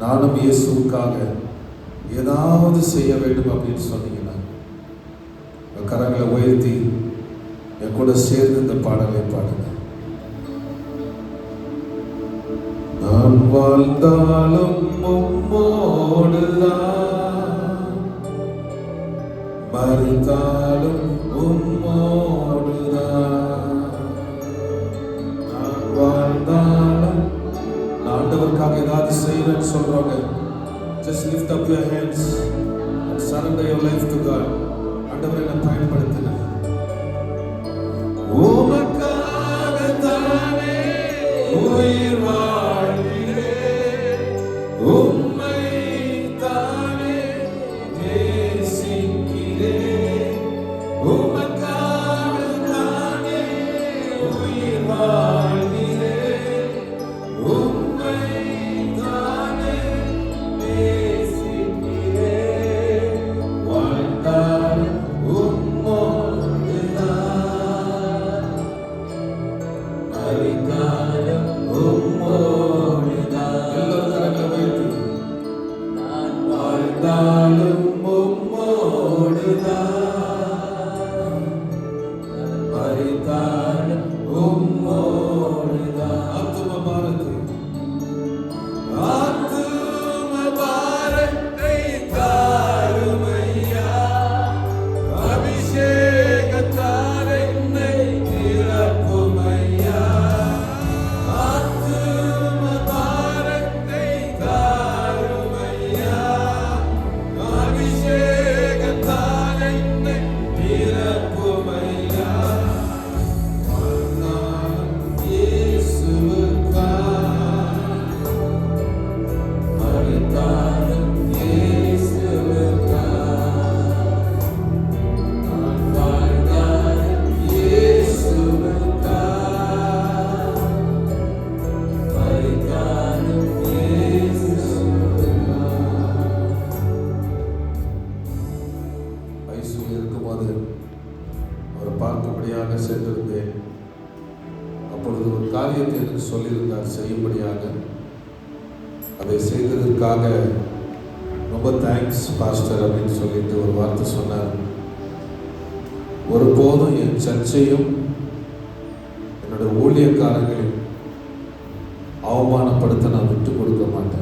நானும் இயேசுவுக்காக ஏதாவது செய்ய வேண்டும் அப்படின்னு சொன்னீங்கன்னா கரங்களை உயர்த்தி என் கூட சேர்ந்து இந்த பாடலை பாடுங்க. நான் வாழ்ந்தாலும் உம்மோடுதான், மறித்தாலும் உம்மோடுதான். நான் வாழ்ந்தாலும் ஆண்டவருக்காக ஏதாவது செய்வேன்னு சொல்றவங்க, just lift up your hands and surrender your life to God. ஆண்டவரை நான் பயன்படுத்தினேன். உமக்காக தானே உயிர் வாழ்கிறேன், உம்மை தானே நேசிக்கிறேன். உமக்காக தானே உயிர் வாழ்கிறேன், உம்மை தானே நேசிக்கிறேன். வாழ்ந்தால் உம்மோடுதான், மரித்தாலும் உம்மோடுதான். எல்லோரும் கரங்களை உயர்த்தி, நான் வாழ்ந்தாலும் உம்மோடுதான், மரித்தாலும் உம்மோடுதான். ஆத்தும பாரத்தை தாருமையா, அபிஷேகத்தால் என்னை நிரப்புமையா. ஆத்தும பாரத்தை தாருமையா, அபிஷேகத்தால் என்னை நிரப்புமையா. வாழ்ந்தாலும் இயேசுவுக்காய், மரித்தாலும் இயேசுவுக்காய். நான் வாழ்ந்தாலும் இயேசுவுக்காய், மரித்தாலும் இயேசுவுக்காய். ஐசியூவில் இருக்கும்போது அவரை பார்க்கும்படியாக சென்றிருந்தேன். அப்பொழுது ஒரு காரியத்தை எனக்கு சொல்லியிருந்தார் செய்யும்படியாக. அதை செய்ததற்காக ரொம்ப தேங்க்ஸ் பாஸ்டர் அப்படின்னு சொல்லிட்டு ஒரு வார்த்தை சொன்னார். ஒருபோதும் என் சர்ச்சையும் என்னோட ஊழியக்காரங்களையும் அவமானப்படுத்த நான் விட்டு கொடுக்க மாட்டேன்.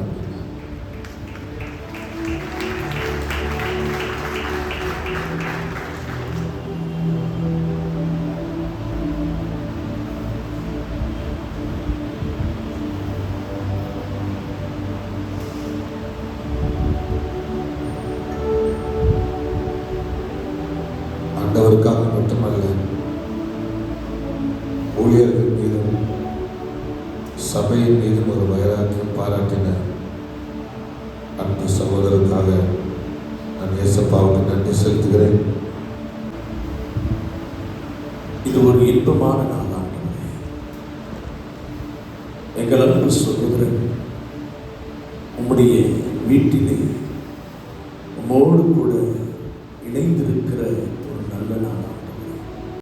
ஆண்டவருக்காக மட்டுமல்ல, ஊழியர்கள் மீதும் சபையின் மீதும் ஒரு வைராக்கியம் பாராட்டின அன்பு சகோதரருக்காக நான் இயேசப்பாவுக்கு நன்றி செலுத்துகிறேன். இது ஒரு இன்பமான நாள். எங்கள் அன்பு சகோதரன் உம்முடைய வீட்டிலே உம்மோடு கூட